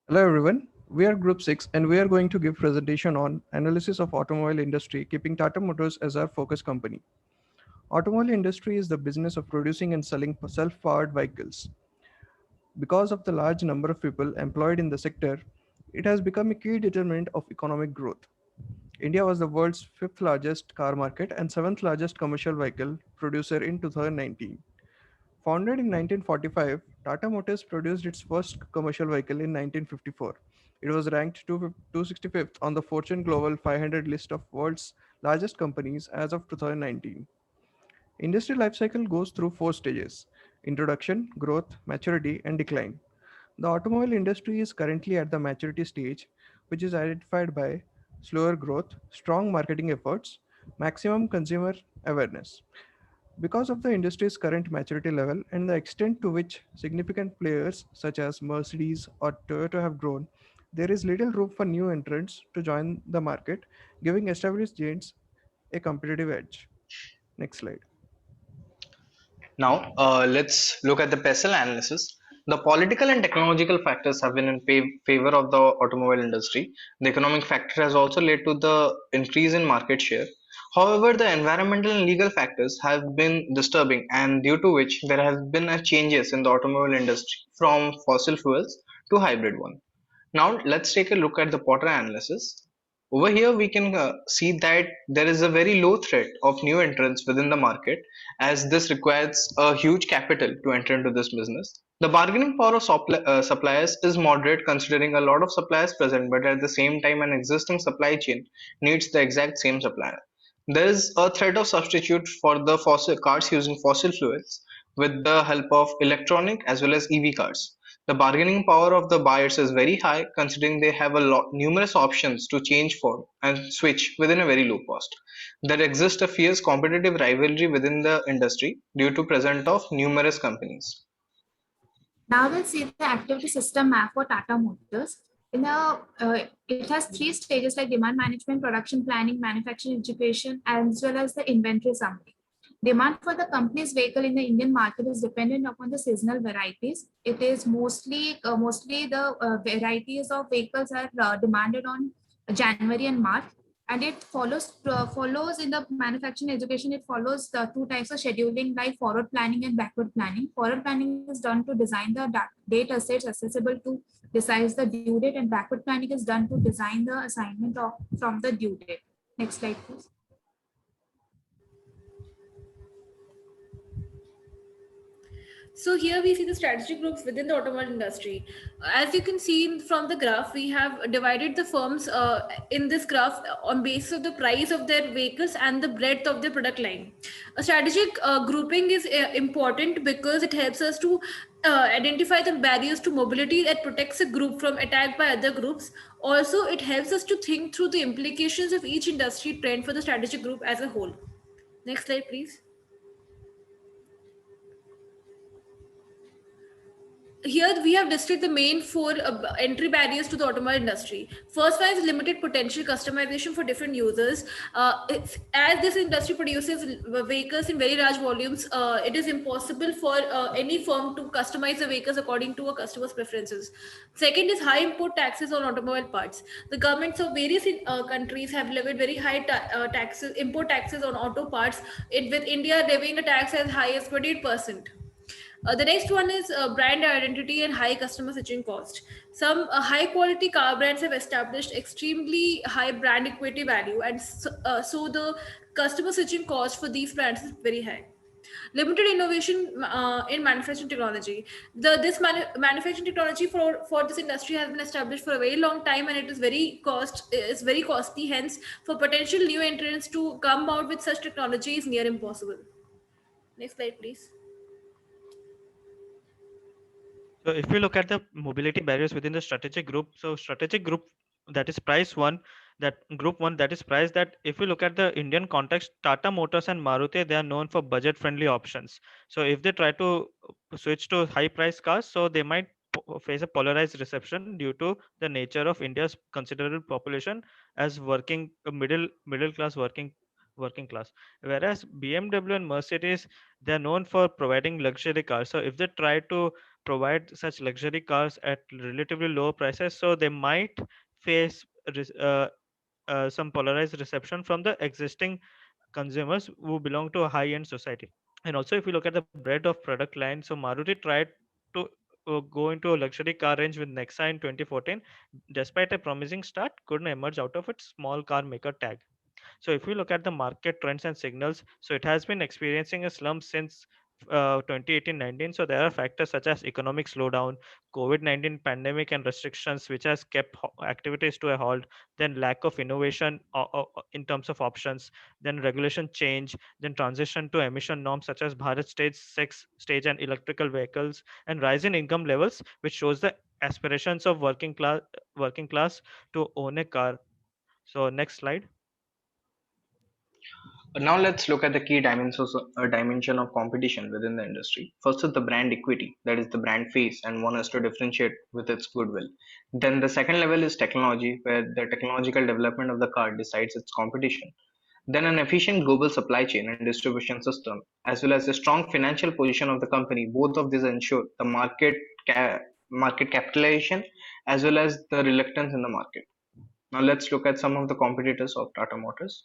Hello everyone, we are Group 6 and we are going to give presentation on analysis of automobile industry keeping Tata Motors as our focus company. Automobile industry is the business of producing and selling self-powered vehicles. Because of the large number of people employed in the sector, it has become a key determinant of economic growth. India was the world's fifth largest car market and seventh largest commercial vehicle producer in 2019. Founded in 1945, Tata Motors produced its first commercial vehicle in 1954. It was ranked 265th on the Fortune Global 500 list of world's largest companies as of 2019. Industry life cycle goes through four stages: introduction, growth, maturity, and decline. The automobile industry is currently at the maturity stage, which is identified by slower growth, strong marketing efforts, maximum consumer awareness. Because of the industry's current maturity level and the extent to which significant players such as Mercedes or Toyota have grown, there is little room for new entrants to join the market, giving established giants a competitive edge. Next slide. Now, let's look at the PESEL analysis. The political and technological factors have been in favor of the automobile industry. The economic factor has also led to the increase in market share. However, the environmental and legal factors have been disturbing, and due to which there have been a changes in the automobile industry from fossil fuels to hybrid one. Now, let's take a look at the Potter analysis. Over here, we can see that there is a very low threat of new entrants within the market, as this requires a huge capital to enter into this business. The bargaining power of suppliers is moderate, considering a lot of suppliers present, but at the same time, an existing supply chain needs the exact same supplier. There is a threat of substitute for the fossil cars using fossil fuels with the help of electronic as well as EV cars. The bargaining power of the buyers is very high, considering they have numerous options to change for and switch within a very low cost. There exists a fierce competitive rivalry within the industry due to presence of numerous companies. Now we'll see the activity system map for Tata Motors. It has three stages like demand management, production planning, manufacturing education, as well as the inventory summary. Demand for the company's vehicle in the Indian market is dependent upon the seasonal varieties. It is mostly the varieties of vehicles are demanded on January and March, and it follows in the manufacturing education. It follows the two types of scheduling like forward planning and backward planning. Forward planning is done to design the data sets accessible to decide the due date, and backward planning is done to design the assignment of from the due date. Next slide, please. So here we see the strategic groups within the automobile industry. As you can see from the graph, we have divided the firms in this graph on basis of the price of their vehicles and the breadth of their product line. A strategic grouping is important because it helps us to identify the barriers to mobility that protects a group from attack by other groups. Also, it helps us to think through the implications of each industry trend for the strategic group as a whole. Next slide, please. Here we have listed the main four entry barriers to the automobile industry. First one is limited potential customization for different users. As this industry produces vehicles in very large volumes, it is impossible for any firm to customize the vehicles according to a customer's preferences. Second is high import taxes on automobile parts. The governments of various countries have levied very high import taxes on auto parts, with India levying a tax as high as 28%. The next one is brand identity and high customer switching cost. Some high quality car brands have established extremely high brand equity value, and so the customer switching cost for these brands is very high. Limited innovation in manufacturing technology. Manufacturing technology for this industry has been established for a very long time, and it is very costly. Hence, for potential new entrants to come out with such technology is near impossible. Next slide, please. So if you look at the mobility barriers within the strategic group, so strategic group, that is price one, that group one, that is price, that if you look at the Indian context, Tata Motors and Maruti, they are known for budget friendly options. So if they try to switch to high price cars, so they might face a polarized reception due to the nature of India's considerable population as middle class working class. Whereas BMW and Mercedes, they're known for providing luxury cars. So if they try to provide such luxury cars at relatively low prices, so they might face some polarized reception from the existing consumers who belong to a high-end society. And also, if you look at the breadth of product line, so Maruti tried to go into a luxury car range with Nexa in 2014. Despite a promising start, couldn't emerge out of its small car maker tag. So if we look at the market trends and signals, so it has been experiencing a slump since 2018-19. So there are factors such as economic slowdown, COVID-19 pandemic and restrictions, which has kept activities to a halt, then lack of innovation in terms of options, then regulation change, then transition to emission norms such as Bharat Stage 6 stage and electrical vehicles, and rise in income levels, which shows the aspirations of working class to own a car. So next slide. Now let's look at the key dimension of competition within the industry. First is the brand equity, that is the brand face, and one has to differentiate with its goodwill. Then the second level is technology, where the technological development of the car decides its competition. Then an efficient global supply chain and distribution system, as well as the strong financial position of the company. Both of these ensure the market capitalization as well as the reluctance in the market. Now let's look at some of the competitors of Tata Motors.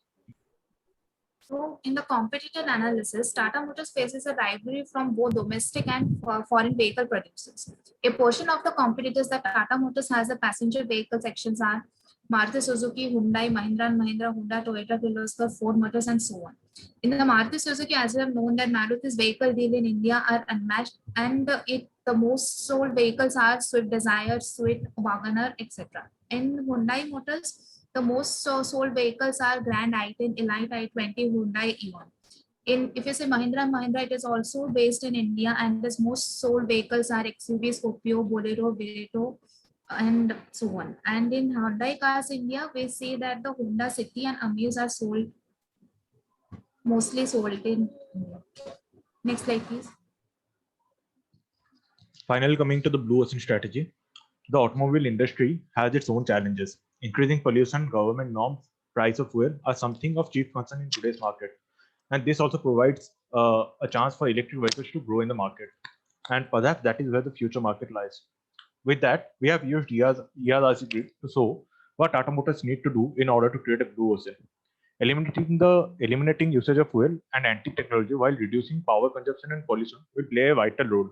So, in the competitor analysis, Tata Motors faces a rivalry from both domestic and foreign vehicle producers. A portion of the competitors that Tata Motors has the passenger vehicle sections are Maruti Suzuki, Hyundai, Mahindra and Mahindra, Honda, Toyota, Kirloskar, Ford Motors, and so on. In the Maruti Suzuki, as we have known that Maruti's vehicle deal in India are unmatched, and the most sold vehicles are Swift Desire, Swift Wagoner, etc. In Hyundai Motors, the most sold vehicles are Grand i10, Elite i20, Hyundai Eon. If you say Mahindra and Mahindra, it is also based in India, and the most sold vehicles are XUV, Scorpio, Bolero, Beretta, and so on. And in Hyundai Cars India, we see that the Honda City and Amaze are mostly sold in India. Next slide, please. Finally, coming to the blue ocean strategy, the automobile industry has its own challenges. Increasing pollution, government norms, price of fuel are something of chief concern in today's market. And this also provides a chance for electric vehicles to grow in the market. And perhaps that is where the future market lies. With that, we have used ERRC grid to show what Tata Motors need to do in order to create a blue ocean. Eliminating usage of fuel and antique technology while reducing power consumption and pollution will play a vital role.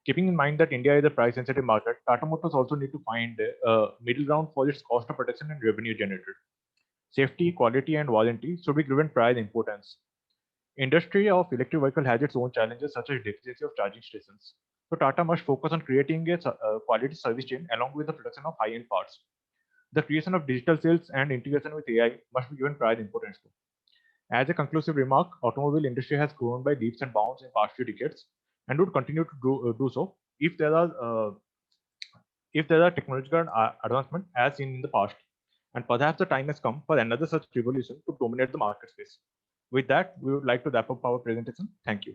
Keeping in mind that India is a price-sensitive market, Tata Motors also need to find a middle ground for its cost of production and revenue generated. Safety, quality, and warranty should be given price importance. Industry of electric vehicle has its own challenges such as deficiency of charging stations. So Tata must focus on creating a quality service chain along with the production of high-end parts. The creation of digital sales and integration with AI must be given price importance too. As a conclusive remark, automobile industry has grown by leaps and bounds in past few decades and would continue to do so if there are technological advancement as seen in the past. And perhaps the time has come for another such revolution to dominate the market space. With that, we would like to wrap up our presentation. Thank you.